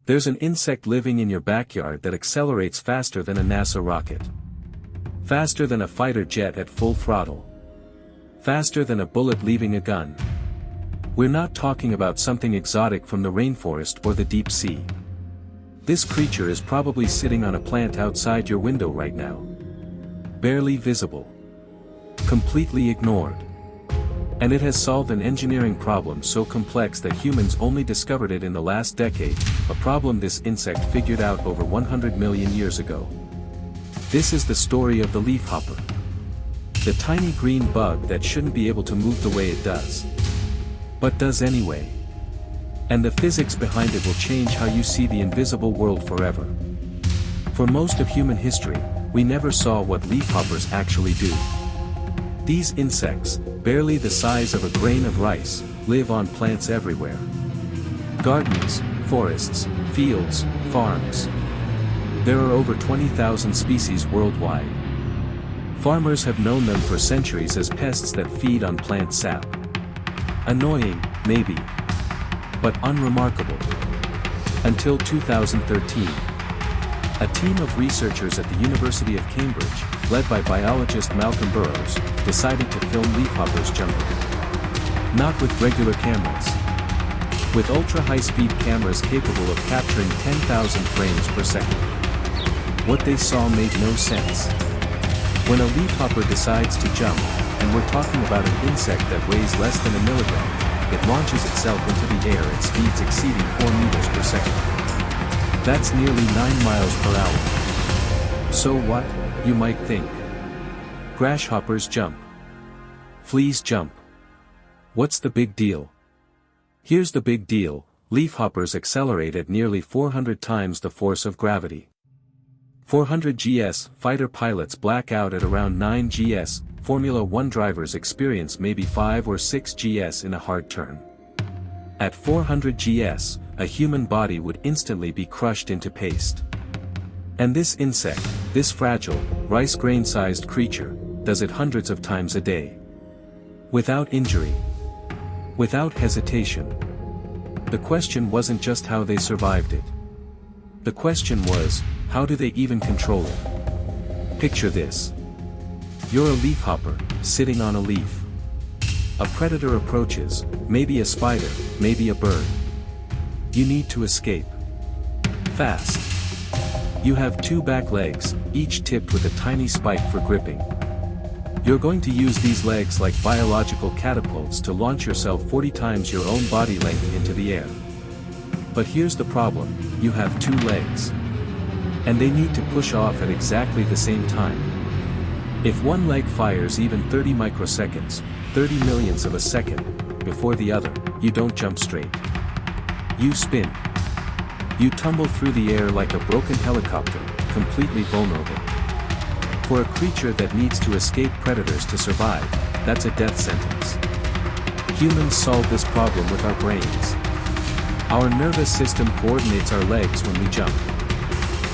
There's an insect living in your backyard that accelerates faster than a NASA rocket. Faster than a fighter jet at full throttle. Faster than a bullet leaving a gun. We're not talking about something exotic from the rainforest or the deep sea. This creature is probably sitting on a plant outside your window right now. Barely visible. Completely ignored. And it has solved an engineering problem so complex that humans only discovered it in the last decade, a problem this insect figured out over 100 million years ago. This is the story of the leafhopper. The tiny green bug that shouldn't be able to move the way it does. But does anyway. And the physics behind it will change how you see the invisible world forever. For most of human history, we never saw what leafhoppers actually do. These insects, barely the size of a grain of rice, live on plants everywhere. Gardens, forests, fields, farms. There are over 20,000 species worldwide. Farmers have known them for centuries as pests that feed on plant sap. Annoying, maybe. But unremarkable. Until 2013. A team of researchers at the University of Cambridge, led by biologist Malcolm Burrows, decided to film leafhoppers jumping. Not with regular cameras. With ultra-high-speed cameras capable of capturing 10,000 frames per second. What they saw made no sense. When a leafhopper decides to jump, and we're talking about an insect that weighs less than a milligram, it launches itself into the air at speeds exceeding 4 meters per second. That's nearly 9 miles per hour. So what, you might think? Grasshoppers jump. Fleas jump. What's the big deal? Here's the big deal, leafhoppers accelerate at nearly 400 times the force of gravity. 400 gs, fighter pilots black out at around 9 gs, Formula 1 drivers experience maybe 5 or 6 gs in a hard turn. At 400 gs, a human body would instantly be crushed into paste. And this insect, this fragile, rice grain-sized creature, does it hundreds of times a day. Without injury. Without hesitation. The question wasn't just how they survived it. The question was, how do they even control it? Picture this. You're a leafhopper, sitting on a leaf. A predator approaches, maybe a spider, maybe a bird. You need to escape. Fast. You have 2 back legs, each tipped with a tiny spike for gripping. You're going to use these legs like biological catapults to launch yourself 40 times your own body length into the air. But here's the problem, you have 2 legs. And they need to push off at exactly the same time. If one leg fires even 30 microseconds, 30 millionths of a second, before the other, you don't jump straight. You spin. You tumble through the air like a broken helicopter, completely vulnerable. For a creature that needs to escape predators to survive, that's a death sentence. Humans solve this problem with our brains. Our nervous system coordinates our legs when we jump.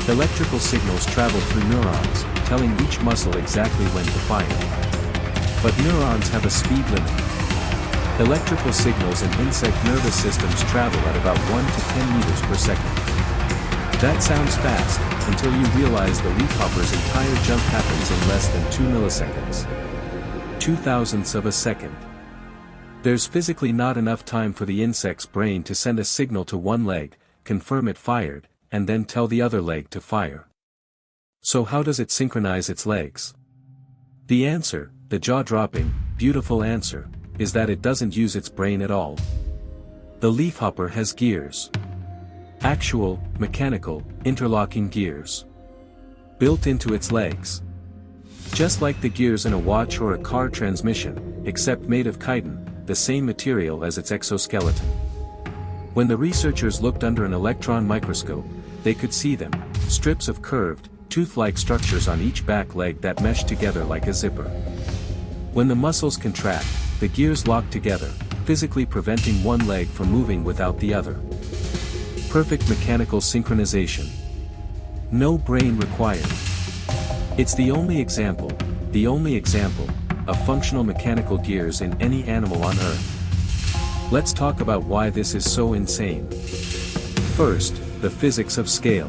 Electrical signals travel through neurons, telling each muscle exactly when to fire. But neurons have a speed limit. Electrical signals in insect nervous systems travel at about 1 to 10 meters per second. That sounds fast, until you realize the leafhopper's entire jump happens in less than 2 milliseconds. 2,000ths of a second. There's physically not enough time for the insect's brain to send a signal to one leg, confirm it fired, and then tell the other leg to fire. So how does it synchronize its legs? The answer, the jaw-dropping, beautiful answer, is that it doesn't use its brain at all. The leafhopper has gears. Actual, mechanical, interlocking gears. Built into its legs. Just like the gears in a watch or a car transmission, except made of chitin, the same material as its exoskeleton. When the researchers looked under an electron microscope, they could see them, strips of curved, tooth-like structures on each back leg that mesh together like a zipper. When the muscles contract, the gears lock together, physically preventing one leg from moving without the other. Perfect mechanical synchronization. No brain required. It's the only example of functional mechanical gears in any animal on Earth. Let's talk about why this is so insane. First, the physics of scale.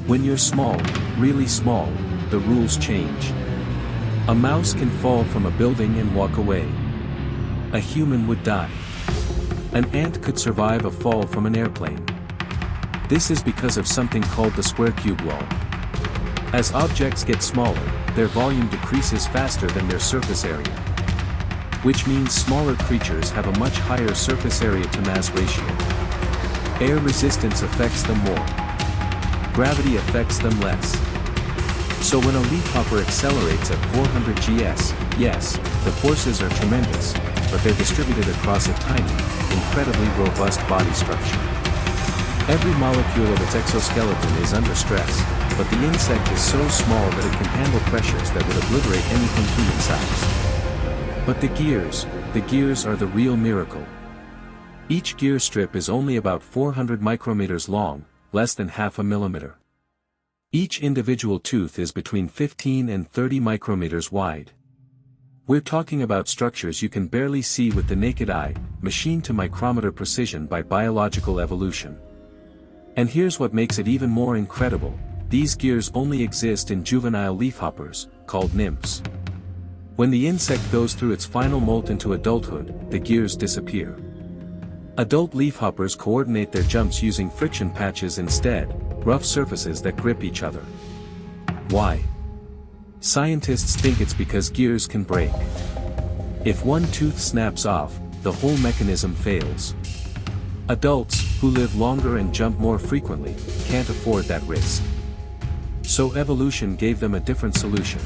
When you're small, really small, the rules change. A mouse can fall from a building and walk away. A human would die. An ant could survive a fall from an airplane. This is because of something called the square-cube law. As objects get smaller, their volume decreases faster than their surface area. Which means smaller creatures have a much higher surface area to mass ratio. Air resistance affects them more. Gravity affects them less. So when a leafhopper accelerates at 400 gs, yes, the forces are tremendous, but they're distributed across a tiny, incredibly robust body structure. Every molecule of its exoskeleton is under stress, but the insect is so small that it can handle pressures that would obliterate anything human-sized. But the gears are the real miracle. Each gear strip is only about 400 micrometers long, less than half a millimeter. Each individual tooth is between 15 and 30 micrometers wide. We're talking about structures you can barely see with the naked eye, machined to micrometer precision by biological evolution. And here's what makes it even more incredible: these gears only exist in juvenile leafhoppers, called nymphs. When the insect goes through its final molt into adulthood, the gears disappear. Adult leafhoppers coordinate their jumps using friction patches instead, rough surfaces that grip each other. Why? Scientists think it's because gears can break. If one tooth snaps off, the whole mechanism fails. Adults, who live longer and jump more frequently, can't afford that risk. So evolution gave them a different solution.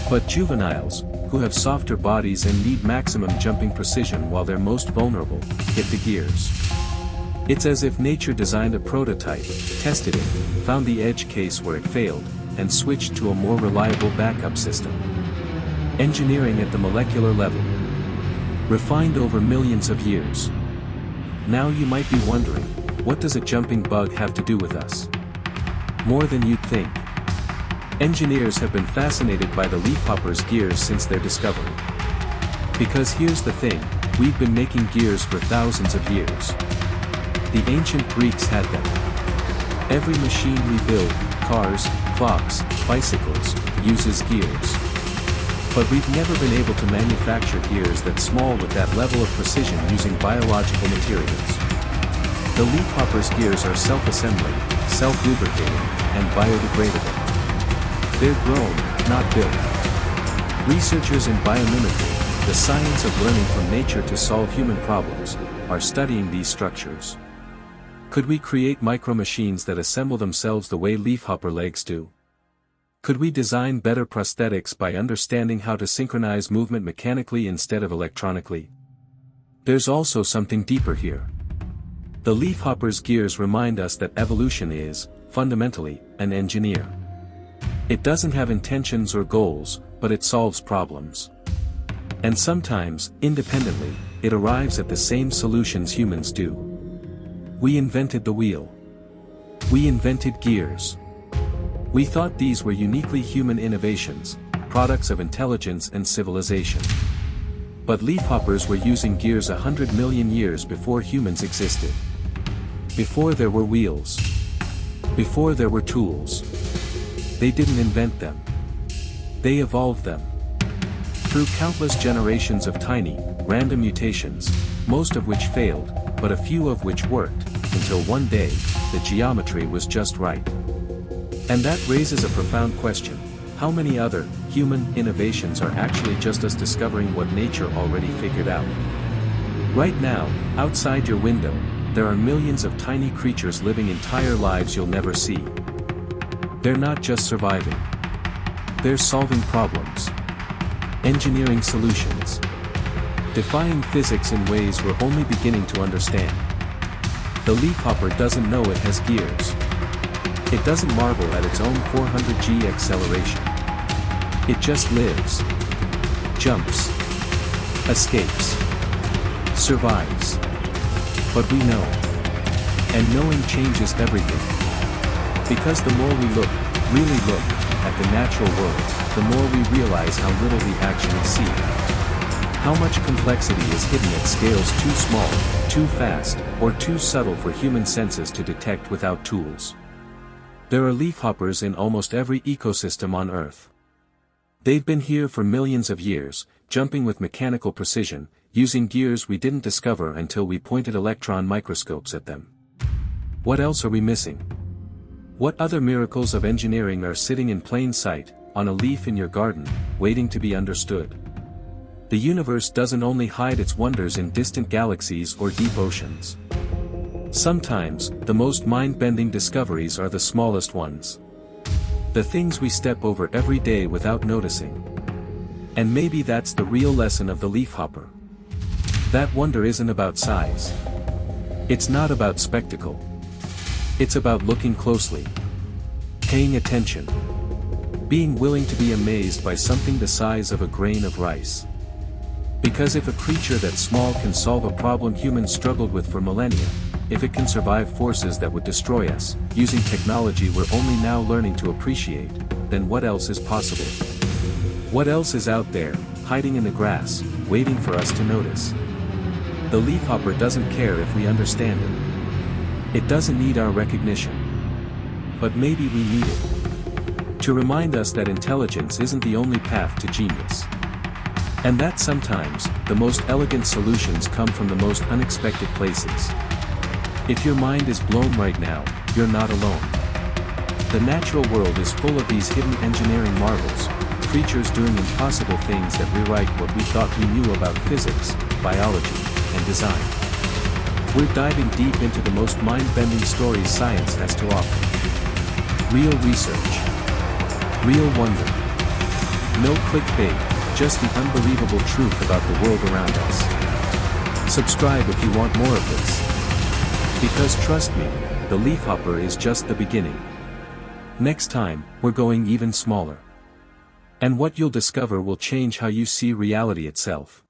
But juveniles, who have softer bodies and need maximum jumping precision while they're most vulnerable, hit the gears. It's as if nature designed a prototype, tested it, found the edge case where it failed, and switched to a more reliable backup system. Engineering at the molecular level. Refined over millions of years. Now you might be wondering, what does a jumping bug have to do with us? More than you'd think. Engineers have been fascinated by the leafhopper's gears since their discovery. Because here's the thing, we've been making gears for thousands of years. The ancient Greeks had them. Every machine we build, cars, clocks, bicycles, uses gears. But we've never been able to manufacture gears that small with that level of precision using biological materials. The leafhopper's gears are self-assembling, self-lubricating, and biodegradable. They're grown, not built. Researchers in biomimicry, the science of learning from nature to solve human problems, are studying these structures. Could we create micro-machines that assemble themselves the way leafhopper legs do? Could we design better prosthetics by understanding how to synchronize movement mechanically instead of electronically? There's also something deeper here. The leafhopper's gears remind us that evolution is, fundamentally, an engineer. It doesn't have intentions or goals, but it solves problems. And sometimes, independently, it arrives at the same solutions humans do. We invented the wheel. We invented gears. We thought these were uniquely human innovations, products of intelligence and civilization. But leafhoppers were using gears 100 million years before humans existed. Before there were wheels. Before there were tools. They didn't invent them. They evolved them. Through countless generations of tiny, random mutations, most of which failed, but a few of which worked, until one day, the geometry was just right. And that raises a profound question: how many other, human, innovations are actually just us discovering what nature already figured out? Right now, outside your window, there are millions of tiny creatures living entire lives you'll never see. They're not just surviving. They're solving problems. Engineering solutions. Defying physics in ways we're only beginning to understand. The leafhopper doesn't know it has gears. It doesn't marvel at its own 400G acceleration. It just lives. Jumps. Escapes. Survives. But we know. And knowing changes everything. Because the more we look, really look, at the natural world, the more we realize how little we actually see. How much complexity is hidden at scales too small, too fast, or too subtle for human senses to detect without tools? There are leafhoppers in almost every ecosystem on Earth. They've been here for millions of years, jumping with mechanical precision, using gears we didn't discover until we pointed electron microscopes at them. What else are we missing? What other miracles of engineering are sitting in plain sight, on a leaf in your garden, waiting to be understood? The universe doesn't only hide its wonders in distant galaxies or deep oceans. Sometimes, the most mind-bending discoveries are the smallest ones. The things we step over every day without noticing. And maybe that's the real lesson of the leafhopper. That wonder isn't about size. It's not about spectacle. It's about looking closely. Paying attention. Being willing to be amazed by something the size of a grain of rice. Because if a creature that small can solve a problem humans struggled with for millennia, if it can survive forces that would destroy us, using technology we're only now learning to appreciate, then what else is possible? What else is out there, hiding in the grass, waiting for us to notice? The leafhopper doesn't care if we understand it. It doesn't need our recognition. But maybe we need it. To remind us that intelligence isn't the only path to genius. And that sometimes, the most elegant solutions come from the most unexpected places. If your mind is blown right now, you're not alone. The natural world is full of these hidden engineering marvels, creatures doing impossible things that rewrite what we thought we knew about physics, biology, and design. We're diving deep into the most mind-bending stories science has to offer. Real research. Real wonder. No clickbait, just the unbelievable truth about the world around us. Subscribe if you want more of this. Because trust me, the leafhopper is just the beginning. Next time, we're going even smaller. And what you'll discover will change how you see reality itself.